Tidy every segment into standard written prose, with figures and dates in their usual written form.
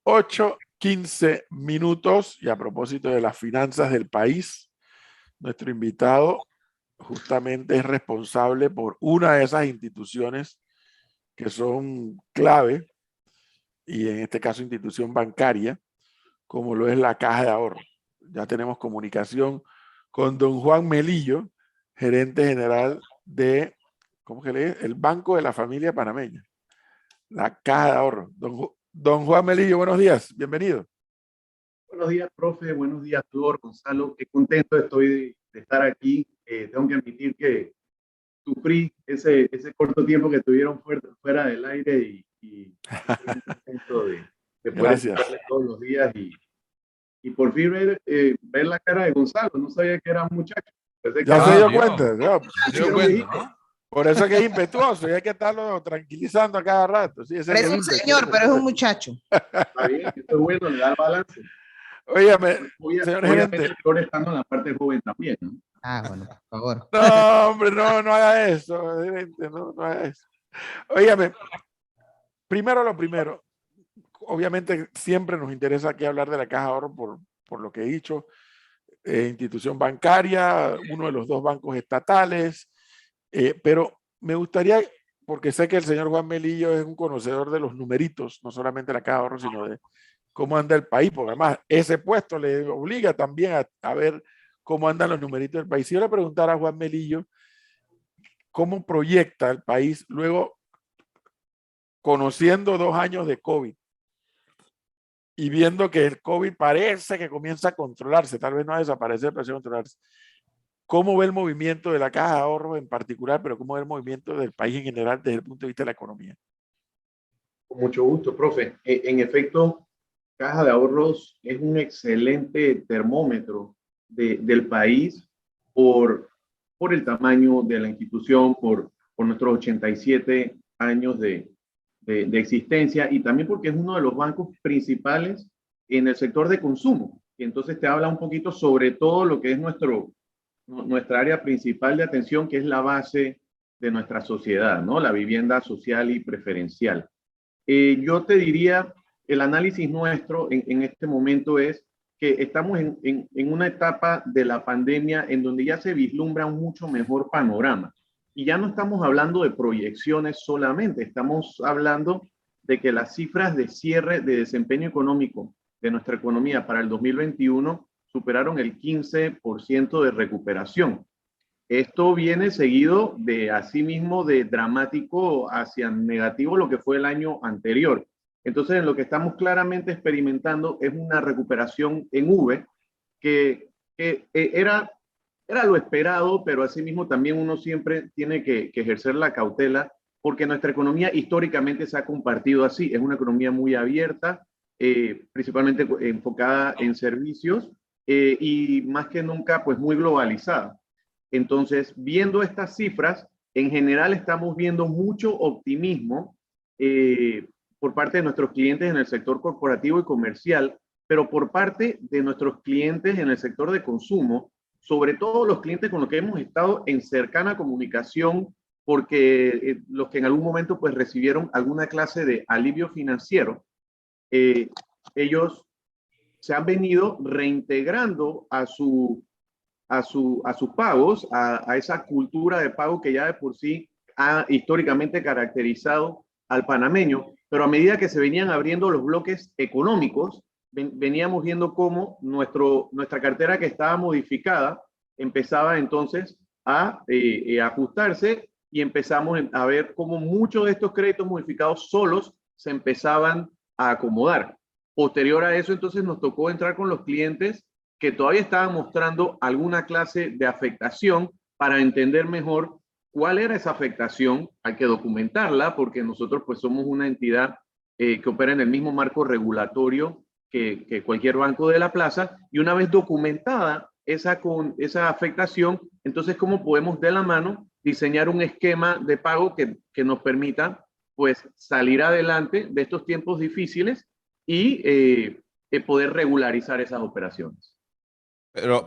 8:15 y a propósito de las finanzas del país, nuestro invitado justamente es responsable por una de esas instituciones que son clave, y en este caso institución bancaria, como lo es la Caja de Ahorro. Ya tenemos comunicación con don Juan Melillo, gerente general de, ¿cómo que le es? El Banco de la Familia Panameña, la Caja de Ahorro. Don Juan Melillo, buenos días, bienvenido. Buenos días, profe. Buenos días, Tudor, Gonzalo. Qué contento estoy de estar aquí. Tengo que admitir que sufrí ese corto tiempo que tuvieron fuera del aire y estoy muy contento de poder Gracias. escucharles todos los días y por fin ver la cara de Gonzalo. No sabía que era un muchacho. Ya se dio cuenta, ¿no? Se dio cuenta, ¿no? Por eso es que es impetuoso y hay que estarlo tranquilizando a cada rato. Sí, ese es un señor, pero es un muchacho. Está bien, esto es bueno, le da el balance. Óigame, señor obviamente, gerente. Flor estando en la parte joven también, ¿no? Ah, bueno, por favor. No, hombre, no haga eso, gerente, no haga eso. Óigame, primero lo primero, obviamente siempre nos interesa aquí hablar de la Caja de Ahorro por lo que he dicho, institución bancaria, uno de los dos bancos estatales, pero me gustaría, porque sé que el señor Juan Melillo es un conocedor de los numeritos, no solamente de la Caja de Ahorro, sino de cómo anda el país, porque además ese puesto le obliga también a ver cómo andan los numeritos del país. Si yo le preguntara a Juan Melillo cómo proyecta el país luego, conociendo 2 años de COVID y viendo que el COVID parece que comienza a controlarse, tal vez no a desaparecer, pero sí a controlarse. ¿Cómo ve el movimiento de la Caja de Ahorros en particular, pero cómo ve el movimiento del país en general desde el punto de vista de la economía? Con mucho gusto, profe. En efecto, Caja de Ahorros es un excelente termómetro del país por el tamaño de la institución, por nuestros 87 años de existencia y también porque es uno de los bancos principales en el sector de consumo. Y entonces te habla un poquito sobre todo lo que es nuestra área principal de atención, que es la base de nuestra sociedad, ¿no? La vivienda social y preferencial. Yo te diría, el análisis nuestro en este momento es que estamos en una etapa de la pandemia en donde ya se vislumbra un mucho mejor panorama. Y ya no estamos hablando de proyecciones solamente, estamos hablando de que las cifras de cierre de desempeño económico de nuestra economía para el 2021 superaron el 15% de recuperación. Esto viene seguido de asimismo de dramático hacia negativo lo que fue el año anterior. Entonces, en lo que estamos claramente experimentando es una recuperación en V que era lo esperado, pero asimismo también uno siempre tiene que ejercer la cautela porque nuestra economía históricamente se ha compartido así. Es una economía muy abierta, principalmente enfocada en servicios y más que nunca pues muy globalizada. Entonces, viendo estas cifras, en general estamos viendo mucho optimismo por parte de nuestros clientes en el sector corporativo y comercial, pero por parte de nuestros clientes en el sector de consumo, sobre todo los clientes con los que hemos estado en cercana comunicación, porque los que en algún momento pues recibieron alguna clase de alivio financiero, ellos se han venido reintegrando a sus pagos, a esa cultura de pago que ya de por sí ha históricamente caracterizado al panameño, pero a medida que se venían abriendo los bloques económicos, veníamos viendo cómo nuestra cartera que estaba modificada empezaba entonces a ajustarse y empezamos a ver cómo muchos de estos créditos modificados solos se empezaban a acomodar. Posterior a eso, entonces nos tocó entrar con los clientes que todavía estaban mostrando alguna clase de afectación para entender mejor cuál era esa afectación. Hay que documentarla porque nosotros pues somos una entidad que opera en el mismo marco regulatorio que cualquier banco de la plaza, y una vez documentada esa afectación, entonces cómo podemos de la mano diseñar un esquema de pago que nos permita pues salir adelante de estos tiempos difíciles y poder regularizar esas operaciones.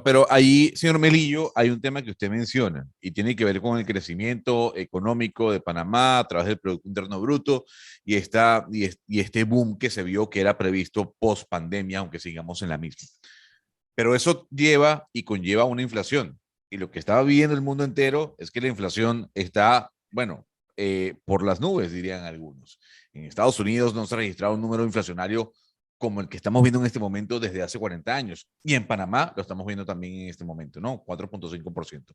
Pero ahí, señor Melillo, hay un tema que usted menciona y tiene que ver con el crecimiento económico de Panamá a través del Producto Interno Bruto y este boom que se vio que era previsto post pandemia, aunque sigamos en la misma. Pero eso lleva y conlleva una inflación. Y lo que está viendo el mundo entero es que la inflación está, bueno, por las nubes, dirían algunos. En Estados Unidos no se ha registrado un número inflacionario como el que estamos viendo en este momento desde hace 40 años. Y en Panamá lo estamos viendo también en este momento, ¿no? 4.5%.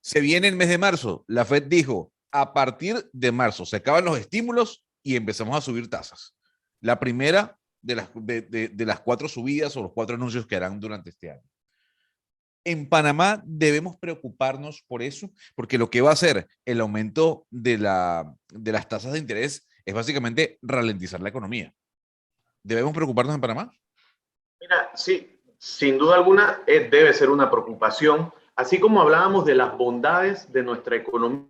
Se viene el mes de marzo. La Fed dijo, a partir de marzo se acaban los estímulos y empezamos a subir tasas. La primera de las 4 subidas o los 4 anuncios que harán durante este año. En Panamá debemos preocuparnos por eso, porque lo que va a hacer el aumento de las tasas de interés es básicamente ralentizar la economía. ¿Debemos preocuparnos en Panamá? Mira, sí, sin duda alguna debe ser una preocupación, así como hablábamos de las bondades de nuestra economía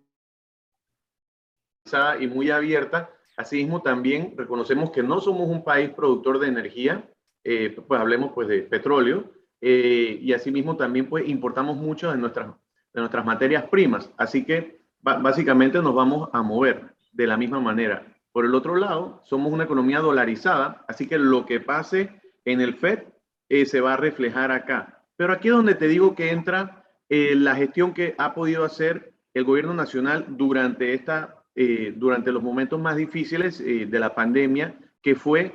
y muy abierta, asimismo también reconocemos que no somos un país productor de energía, pues hablemos pues de petróleo, y asimismo también pues importamos mucho de nuestras materias primas, así que básicamente nos vamos a mover de la misma manera. Por el otro lado, somos una economía dolarizada, así que lo que pase en el FED se va a reflejar acá. Pero aquí es donde te digo que entra la gestión que ha podido hacer el gobierno nacional durante los momentos más difíciles de la pandemia, que fue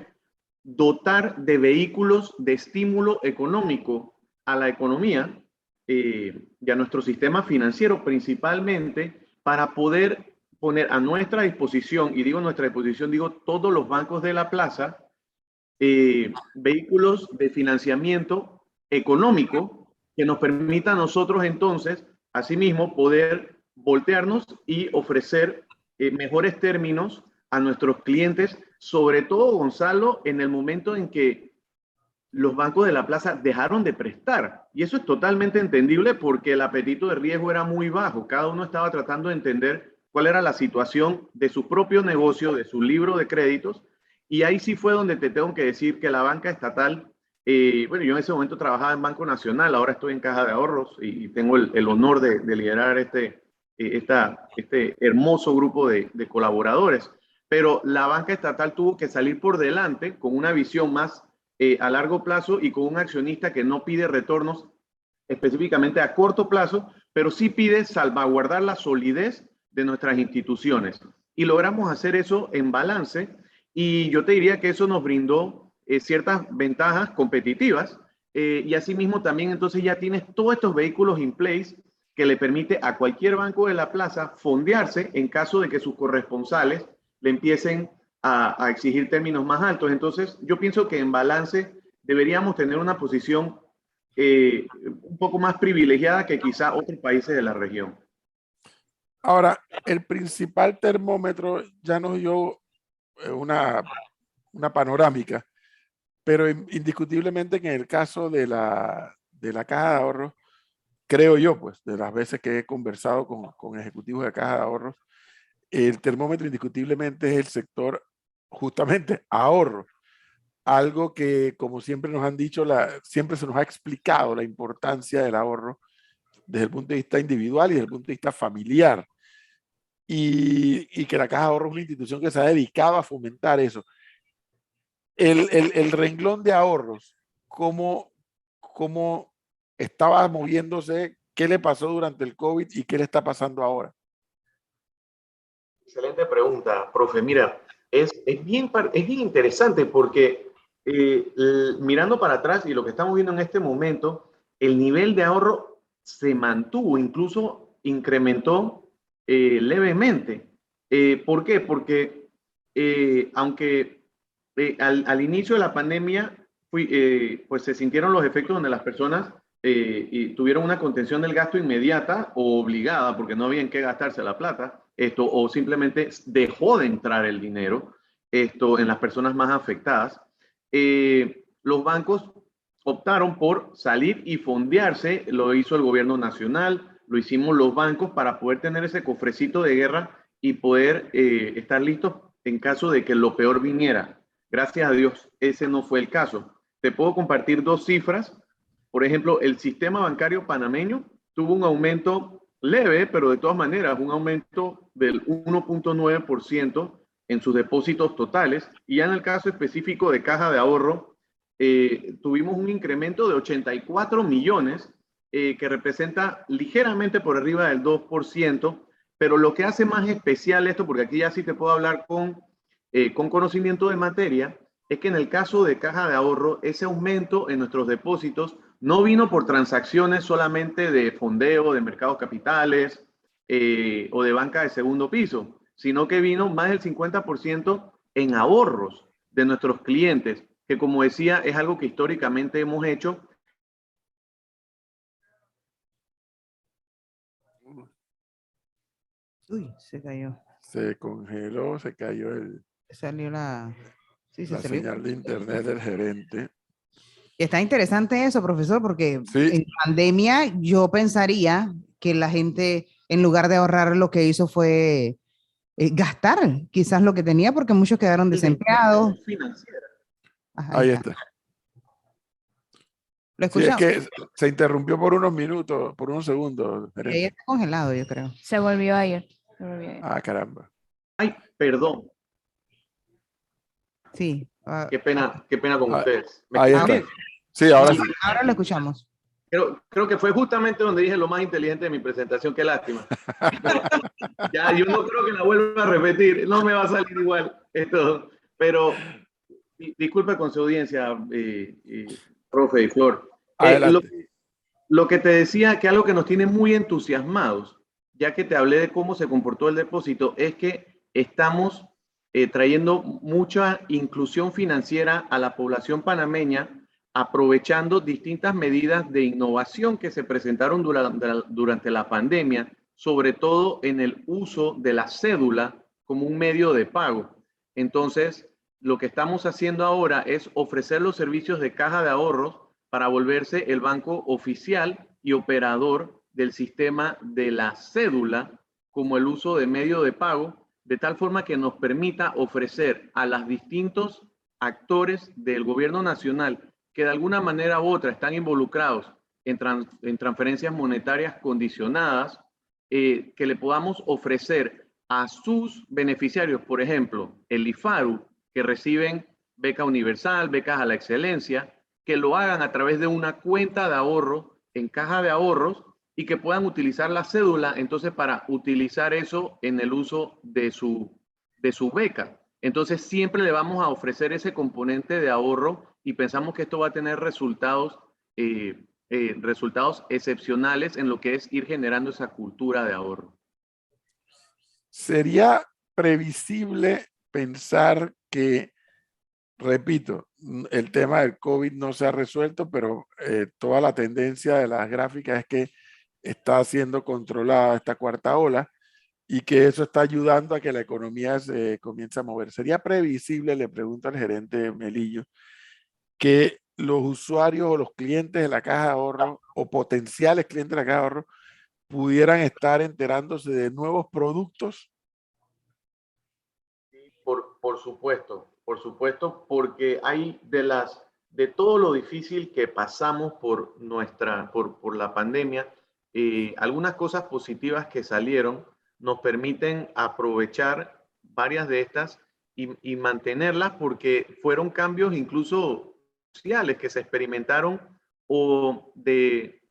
dotar de vehículos de estímulo económico a la economía y a nuestro sistema financiero principalmente para poder poner a nuestra disposición, y digo nuestra disposición, digo todos los bancos de la plaza, vehículos de financiamiento económico que nos permita a nosotros entonces, asimismo, poder voltearnos y ofrecer mejores términos a nuestros clientes, sobre todo, Gonzalo, en el momento en que los bancos de la plaza dejaron de prestar. Y eso es totalmente entendible porque el apetito de riesgo era muy bajo. Cada uno estaba tratando de entender cuál era la situación de su propio negocio, de su libro de créditos. Y ahí sí fue donde te tengo que decir que la banca estatal, bueno, yo en ese momento trabajaba en Banco Nacional, ahora estoy en Caja de Ahorros y tengo el honor de liderar este hermoso grupo de colaboradores. Pero la banca estatal tuvo que salir por delante con una visión más a largo plazo y con un accionista que no pide retornos específicamente a corto plazo, pero sí pide salvaguardar la solidez de nuestras instituciones. Y logramos hacer eso en balance y yo te diría que eso nos brindó ciertas ventajas competitivas y asimismo también entonces ya tienes todos estos vehículos in place que le permite a cualquier banco de la plaza fondearse en caso de que sus corresponsales le empiecen a exigir términos más altos. Entonces, yo pienso que en balance deberíamos tener una posición un poco más privilegiada que quizá otros países de la región. Ahora, el principal termómetro ya nos dio una panorámica, pero indiscutiblemente que en el caso de la Caja de Ahorros, creo yo, pues, de las veces que he conversado con ejecutivos de Caja de Ahorros, el termómetro indiscutiblemente es el sector justamente ahorro. Algo que, como siempre nos han dicho, siempre se nos ha explicado la importancia del ahorro desde el punto de vista individual y desde el punto de vista familiar. Y que la Caja de Ahorros es una institución que se ha dedicado a fomentar eso. El renglón de ahorros, ¿cómo estaba moviéndose? ¿Qué le pasó durante el COVID y qué le está pasando ahora? Excelente pregunta, profe. Mira, es bien interesante porque mirando para atrás y lo que estamos viendo en este momento, el nivel de ahorro se mantuvo, incluso incrementó levemente. ¿Por qué? Porque aunque al inicio de la pandemia pues se sintieron los efectos donde las personas y tuvieron una contención del gasto inmediata o obligada porque no había en qué gastarse la plata, o simplemente dejó de entrar el dinero en las personas más afectadas. Los bancos optaron por salir y fondearse, lo hizo el gobierno nacional, lo hicimos los bancos para poder tener ese cofrecito de guerra y poder estar listos en caso de que lo peor viniera. Gracias a Dios, ese no fue el caso. Te puedo compartir dos cifras Por ejemplo, el sistema bancario panameño tuvo un aumento leve, pero de todas maneras, un aumento del 1.9% en sus depósitos totales. Y ya en el caso específico de Caja de Ahorro, tuvimos un incremento de 84 millones, que representa ligeramente por arriba del 2%, pero lo que hace más especial esto, porque aquí ya sí te puedo hablar con conocimiento de materia, es que en el caso de Caja de Ahorro, ese aumento en nuestros depósitos no vino por transacciones solamente de fondeo, de mercados capitales o de banca de segundo piso, sino que vino más del 50% en ahorros de nuestros clientes, que como decía, es algo que históricamente hemos hecho. Uy, se cayó. Se congeló, se cayó Salió la... Sí, se la salió. señal de internet del gerente. Y está interesante eso, profesor, porque Sí. en pandemia yo pensaría que la gente, en lugar de ahorrar, lo que hizo fue gastar quizás lo que tenía, porque muchos quedaron desempleados. Financiera. Ajá, Ahí está. Lo Sí, es escuchamos. que se interrumpió por unos minutos, por unos segundos, Ahí gerente. está congelado, yo creo. Se volvió ayer. Se volvió ayer. Ah, caramba. Ay, perdón. Sí. Qué pena con Ah, ustedes. ¿Me ahí escuchan está. bien? Sí, ahora sí. Ahora lo escuchamos. Creo que fue justamente donde dije lo más inteligente de mi presentación. Qué lástima. Ya, yo no creo que la vuelva a repetir. No me va a salir igual esto. Pero disculpe con su audiencia, profe y Flor. Adelante. Lo que te decía, que algo que nos tiene muy entusiasmados, ya que te hablé de cómo se comportó el depósito, es que estamos trayendo mucha inclusión financiera a la población panameña, aprovechando distintas medidas de innovación que se presentaron durante la pandemia, sobre todo en el uso de la cédula como un medio de pago. Entonces, lo que estamos haciendo ahora es ofrecer los servicios de caja de ahorros para volverse el banco oficial y operador del sistema de la cédula como el uso de medio de pago, de tal forma que nos permita ofrecer a los distintos actores del gobierno nacional que de alguna manera u otra están involucrados en transferencias monetarias condicionadas, que le podamos ofrecer a sus beneficiarios, por ejemplo, el IFARU, que reciben beca universal, becas a la excelencia, que lo hagan a través de una cuenta de ahorro en caja de ahorros y que puedan utilizar la cédula entonces para utilizar eso en el uso de su beca. Entonces siempre le vamos a ofrecer ese componente de ahorro y pensamos que esto va a tener resultados excepcionales en lo que es ir generando esa cultura de ahorro. Sería previsible pensar que, repito, el tema del COVID no se ha resuelto, pero toda la tendencia de las gráficas es que está siendo controlada esta cuarta ola y que eso está ayudando a que la economía se comience a mover. ¿Sería previsible, le pregunto al gerente Melillo, que los usuarios o los clientes de la caja de ahorro o potenciales clientes de la caja de ahorro pudieran estar enterándose de nuevos productos? Por supuesto, porque hay de todo lo difícil que pasamos por la pandemia, algunas cosas positivas que salieron nos permiten aprovechar varias de estas y mantenerlas, porque fueron cambios incluso sociales que se experimentaron o de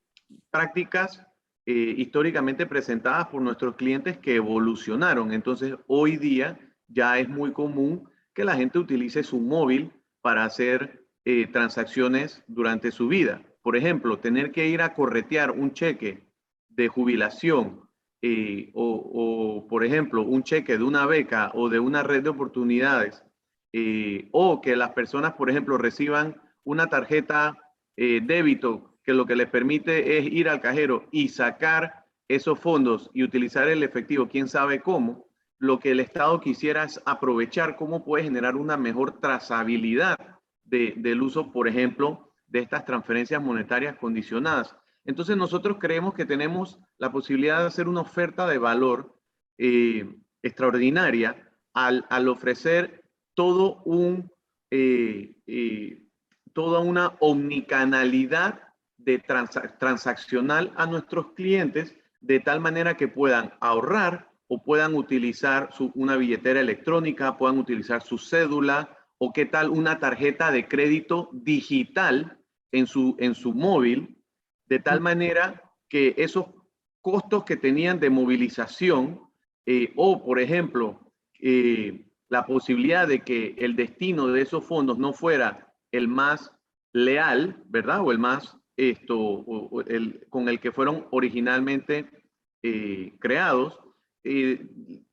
prácticas históricamente presentadas por nuestros clientes que evolucionaron. Entonces, hoy día ya es muy común que la gente utilice su móvil para hacer transacciones durante su vida. Por ejemplo, tener que ir a corretear un cheque de jubilación por ejemplo, un cheque de una beca o de una red de oportunidades, o que las personas, por ejemplo, reciban una tarjeta débito que lo que les permite es ir al cajero y sacar esos fondos y utilizar el efectivo, quién sabe cómo. Lo que el Estado quisiera es aprovechar cómo puede generar una mejor trazabilidad del uso, por ejemplo, de estas transferencias monetarias condicionadas. Entonces nosotros creemos que tenemos la posibilidad de hacer una oferta de valor extraordinaria al ofrecer todo toda una omnicanalidad de transaccional a nuestros clientes de tal manera que puedan ahorrar o puedan utilizar una billetera electrónica, puedan utilizar su cédula o qué tal una tarjeta de crédito digital en su móvil, de tal manera que esos costos que tenían de movilización o, por ejemplo, la posibilidad de que el destino de esos fondos no fuera el más leal, ¿verdad? O el más, con el que fueron originalmente creados,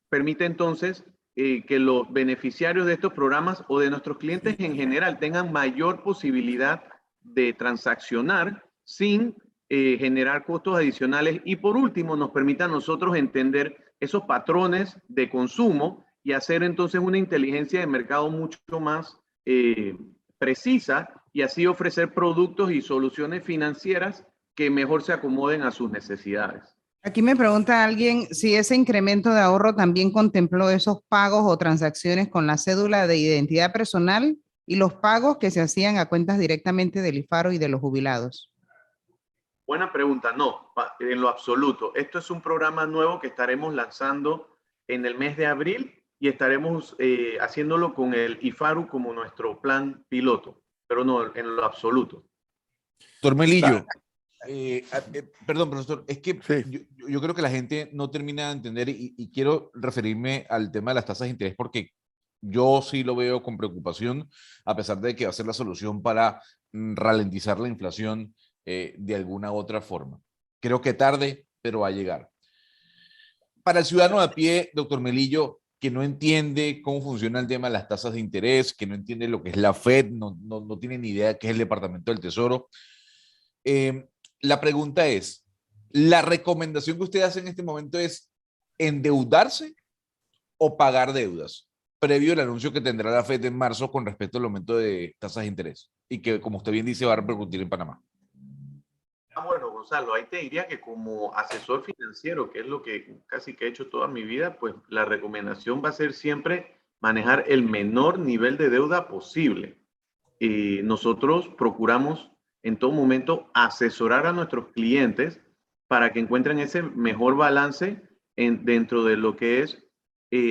permite entonces que los beneficiarios de estos programas o de nuestros clientes en general tengan mayor posibilidad de transaccionar sin generar costos adicionales y por último nos permite a nosotros entender esos patrones de consumo y hacer entonces una inteligencia de mercado mucho más precisa y así ofrecer productos y soluciones financieras que mejor se acomoden a sus necesidades. Aquí me pregunta alguien si ese incremento de ahorro también contempló esos pagos o transacciones con la cédula de identidad personal y los pagos que se hacían a cuentas directamente del IFARU y de los jubilados. Buena pregunta, no, en lo absoluto. Esto es un programa nuevo que estaremos lanzando en el mes de abril y estaremos haciéndolo con el IFARU como nuestro plan piloto, pero no, en lo absoluto. Doctor Melillo, perdón, profesor, es que Sí. yo creo que la gente no termina de entender y quiero referirme al tema de las tasas de interés porque yo sí lo veo con preocupación, a pesar de que va a ser la solución para ralentizar la inflación de alguna u otra forma. Creo que tarde, pero va a llegar. Para el ciudadano de a pie, doctor Melillo, que no entiende cómo funciona el tema de las tasas de interés, que no entiende lo que es la Fed, no tiene ni idea de qué es el Departamento del Tesoro, la pregunta es, ¿la recomendación que usted hace en este momento es endeudarse o pagar deudas? Previo al anuncio que tendrá la FED en marzo con respecto al aumento de tasas de interés y que, como usted bien dice, va a repercutir en Panamá. Bueno, Gonzalo, ahí te diría que como asesor financiero, que es lo que casi que he hecho toda mi vida, pues la recomendación va a ser siempre manejar el menor nivel de deuda posible. Nosotros procuramos en todo momento asesorar a nuestros clientes para que encuentren ese mejor balance dentro de lo que es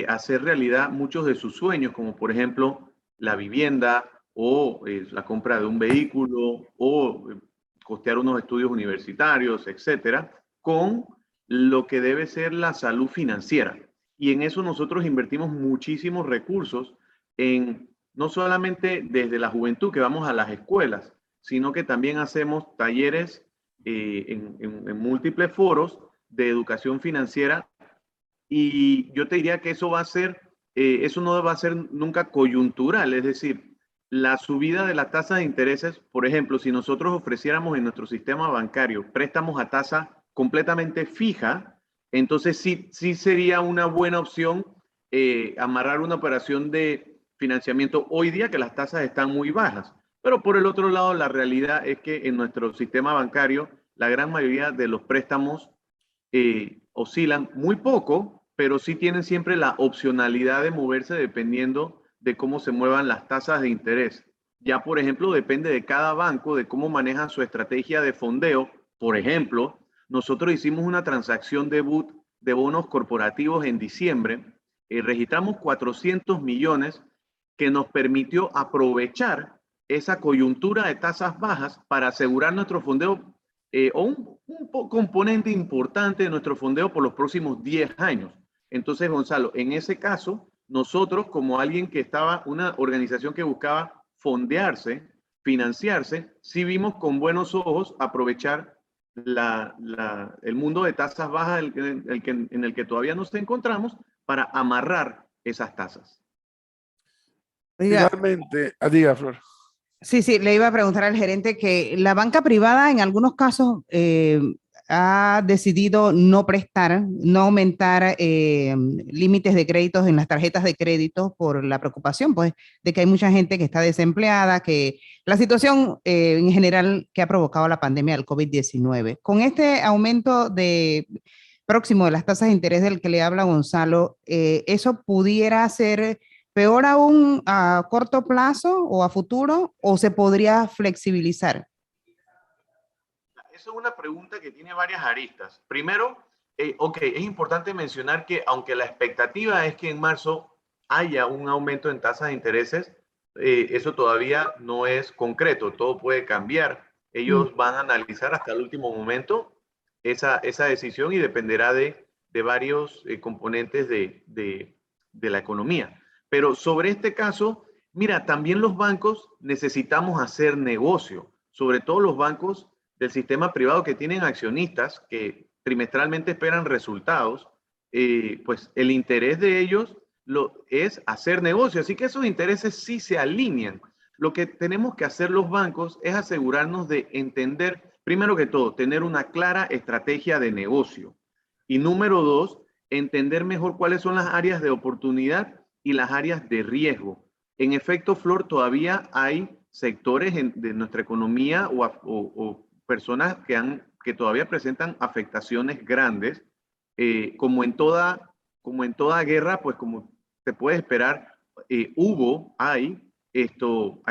hacer realidad muchos de sus sueños, como por ejemplo la vivienda o la compra de un vehículo o costear unos estudios universitarios, etcétera, con lo que debe ser la salud financiera. Y en eso nosotros invertimos muchísimos recursos en no solamente desde la juventud que vamos a las escuelas, sino que también hacemos talleres en múltiples foros de educación financiera y yo te diría que eso va a ser, eso no va a ser nunca coyuntural, es decir, la subida de la tasa de intereses, por ejemplo, si nosotros ofreciéramos en nuestro sistema bancario préstamos a tasa completamente fija, entonces sí sería una buena opción amarrar una operación de financiamiento hoy día que las tasas están muy bajas. Pero por el otro lado, la realidad es que en nuestro sistema bancario, la gran mayoría de los préstamos oscilan muy poco, pero sí tienen siempre la opcionalidad de moverse dependiendo de cómo se muevan las tasas de interés. Ya, por ejemplo, depende de cada banco, de cómo manejan su estrategia de fondeo. Por ejemplo, nosotros hicimos una transacción debut de bonos corporativos en diciembre. Registramos 400 millones que nos permitió aprovechar esa coyuntura de tasas bajas para asegurar nuestro fondeo o un componente importante de nuestro fondeo por los próximos 10 años. Entonces, Gonzalo, en ese caso, nosotros como alguien que estaba, una organización que buscaba fondearse, financiarse, sí vimos con buenos ojos aprovechar el mundo de tasas bajas en el que todavía nos encontramos para amarrar esas tasas. Oiga, Finalmente, diga, Flor. sí, le iba a preguntar al gerente que la banca privada en algunos casos ha decidido no prestar, no aumentar límites de créditos en las tarjetas de crédito por la preocupación, pues, de que hay mucha gente que está desempleada, que la situación en general que ha provocado la pandemia del COVID-19. Con este aumento próximo de las tasas de interés del que le habla Gonzalo, ¿eso pudiera ser peor aún a corto plazo o a futuro o se podría flexibilizar? esa es una pregunta que tiene varias aristas. Primero, es importante mencionar que aunque la expectativa es que en marzo haya un aumento en tasas de intereses, eso todavía no es concreto, todo puede cambiar. Ellos van a analizar hasta el último momento esa decisión y dependerá de varios componentes de la economía. Pero sobre este caso, mira, también los bancos necesitamos hacer negocio, sobre todo los bancos del sistema privado que tienen accionistas que trimestralmente esperan resultados, pues el interés de ellos es hacer negocio. Así que esos intereses sí se alinean. Lo que tenemos que hacer los bancos es asegurarnos de entender, primero que todo, tener una clara estrategia de negocio. Y número dos, entender mejor cuáles son las áreas de oportunidad y las áreas de riesgo. En efecto, Flor, todavía hay sectores de nuestra economía o personas que todavía presentan afectaciones grandes, como en toda guerra, pues como se puede esperar, hay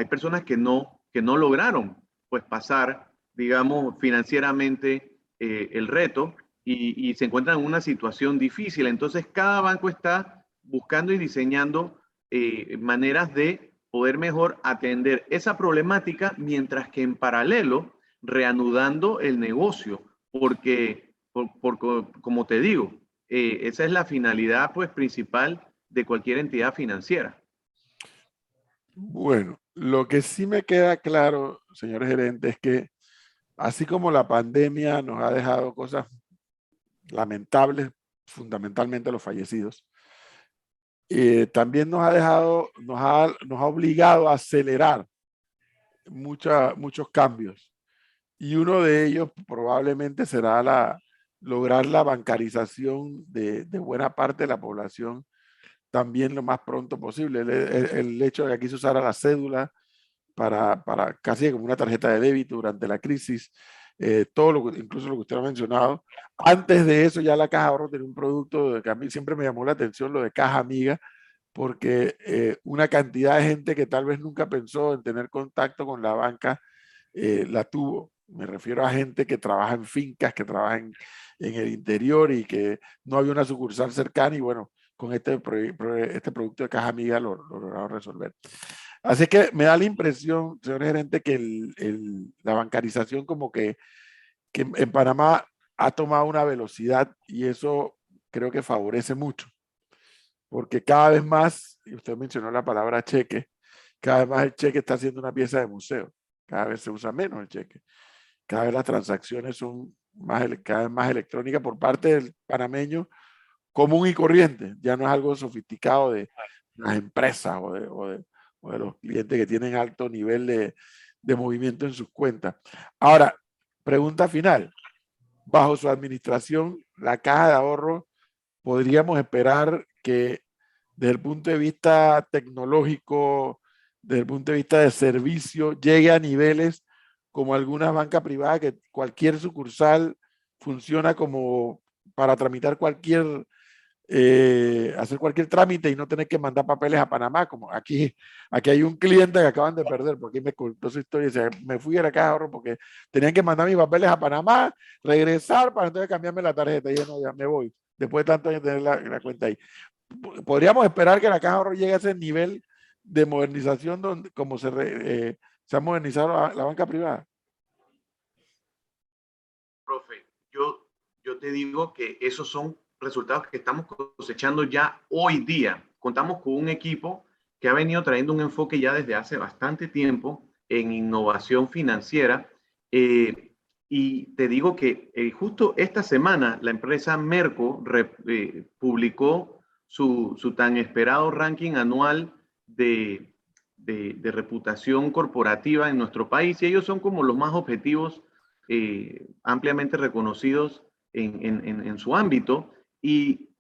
personas que no lograron pues pasar, digamos, financieramente el reto y se encuentran en una situación difícil. Entonces, cada banco está buscando y diseñando maneras de poder mejor atender esa problemática, mientras que en paralelo reanudando el negocio, porque como te digo, esa es la finalidad pues principal de cualquier entidad financiera. Bueno, lo que sí me queda claro, señores gerentes, es que así como la pandemia nos ha dejado cosas lamentables, fundamentalmente los fallecidos, también nos ha dejado, nos ha obligado a acelerar muchos cambios. Y uno de ellos probablemente será lograr la bancarización de buena parte de la población también lo más pronto posible. El hecho de que aquí se usara la cédula para casi como una tarjeta de débito durante la crisis, incluso lo que usted ha mencionado. Antes de eso ya la Caja de Ahorro tenía un producto que a mí siempre me llamó la atención, lo de Caja Amiga, porque una cantidad de gente que tal vez nunca pensó en tener contacto con la banca, la tuvo. Me refiero a gente que trabaja en fincas, que trabaja en el interior y que no había una sucursal cercana y bueno, con este producto de Caja Amiga lo lograron resolver. Así que me da la impresión, señor gerente, que la bancarización como que en Panamá ha tomado una velocidad y eso creo que favorece mucho. Porque cada vez más, y usted mencionó la palabra cheque, cada vez más el cheque está siendo una pieza de museo. Cada vez se usa menos el cheque. Cada vez las transacciones son cada vez más electrónicas por parte del panameño común y corriente. Ya no es algo sofisticado de las empresas o de los clientes que tienen alto nivel de movimiento en sus cuentas. Ahora, pregunta final. Bajo su administración, la Caja de Ahorro, podríamos esperar que desde el punto de vista tecnológico, desde el punto de vista de servicio, llegue a niveles como algunas bancas privadas, que cualquier sucursal funciona como para tramitar hacer cualquier trámite y no tener que mandar papeles a Panamá, como aquí hay un cliente que acaban de perder, porque me contó su historia, o sea, me fui a la Caja de Ahorro porque tenían que mandar mis papeles a Panamá, regresar para entonces cambiarme la tarjeta, y ya no, ya me voy, después de tanto años tener la cuenta ahí. Podríamos esperar que la Caja de Ahorro llegue a ese nivel de modernización como se ha modernizado la banca privada. Profe, yo te digo que esos son resultados que estamos cosechando ya hoy día. Contamos con un equipo que ha venido trayendo un enfoque ya desde hace bastante tiempo en innovación financiera. Y te digo que justo esta semana la empresa Merco publicó su tan esperado ranking anual de reputación corporativa en nuestro país, y ellos son como los más objetivos, ampliamente reconocidos en su ámbito, y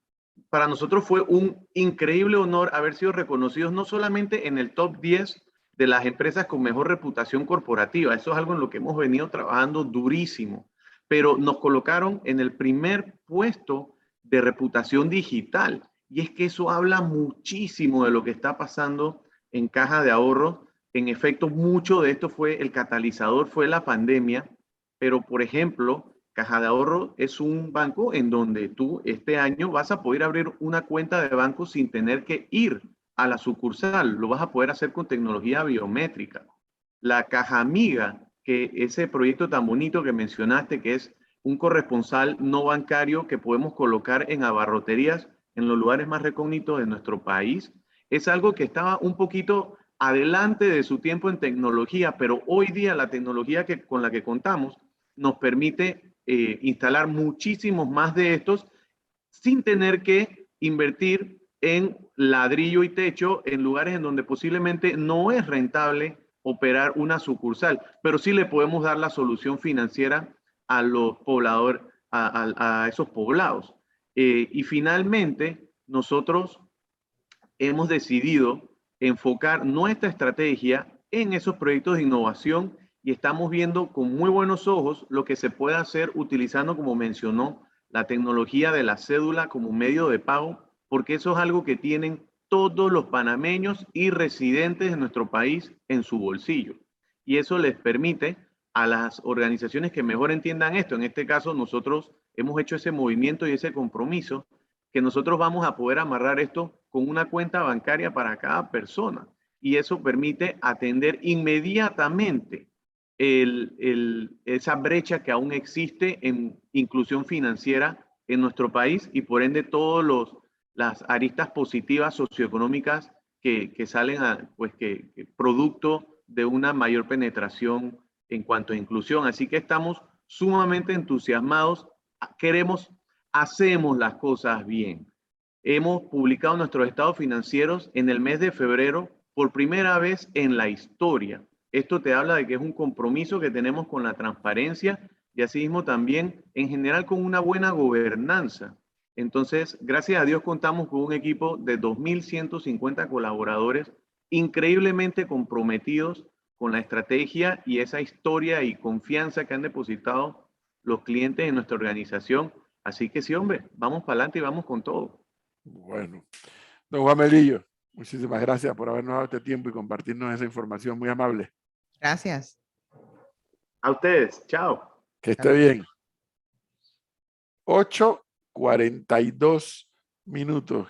para nosotros fue un increíble honor haber sido reconocidos no solamente en el top 10 de las empresas con mejor reputación corporativa, eso es algo en lo que hemos venido trabajando durísimo, pero nos colocaron en el primer puesto de reputación digital, y es que eso habla muchísimo de lo que está pasando en Caja de Ahorro. En efecto, mucho de esto fue el catalizador, fue la pandemia, Pero, por ejemplo, Caja de Ahorro es un banco en donde tú este año vas a poder abrir una cuenta de banco sin tener que ir a la sucursal. Lo vas a poder hacer con tecnología biométrica. La Caja Amiga, que ese proyecto tan bonito que mencionaste, que es un corresponsal no bancario que podemos colocar en abarroterías en los lugares más recónditos de nuestro país, es algo que estaba un poquito adelante de su tiempo en tecnología, pero hoy día la tecnología con la que contamos nos permite instalar muchísimos más de estos sin tener que invertir en ladrillo y techo en lugares en donde posiblemente no es rentable operar una sucursal, pero sí le podemos dar la solución financiera a los pobladores, a esos poblados. Y finalmente, nosotros hemos decidido enfocar nuestra estrategia en esos proyectos de innovación y estamos viendo con muy buenos ojos lo que se puede hacer utilizando, como mencionó, la tecnología de la cédula como medio de pago, porque eso es algo que tienen todos los panameños y residentes de nuestro país en su bolsillo. Y eso les permite a las organizaciones que mejor entiendan esto, en este caso nosotros hemos hecho ese movimiento y ese compromiso, que nosotros vamos a poder amarrar esto con una cuenta bancaria para cada persona. Y eso permite atender inmediatamente esa brecha que aún existe en inclusión financiera en nuestro país y por ende todas las aristas positivas socioeconómicas que salen producto de una mayor penetración en cuanto a inclusión. Así que estamos sumamente entusiasmados, hacemos las cosas bien. Hemos publicado nuestros estados financieros en el mes de febrero por primera vez en la historia. Esto te habla de que es un compromiso que tenemos con la transparencia y asimismo también en general con una buena gobernanza. Entonces, gracias a Dios contamos con un equipo de 2.150 colaboradores increíblemente comprometidos con la estrategia y esa historia y confianza que han depositado los clientes en nuestra organización. Así que sí, hombre, vamos para adelante y vamos con todo. Bueno, don Juan Melillo, muchísimas gracias por habernos dado este tiempo y compartirnos esa información muy amable. Gracias. A ustedes, chao. Que esté bien. 8:42 minutos.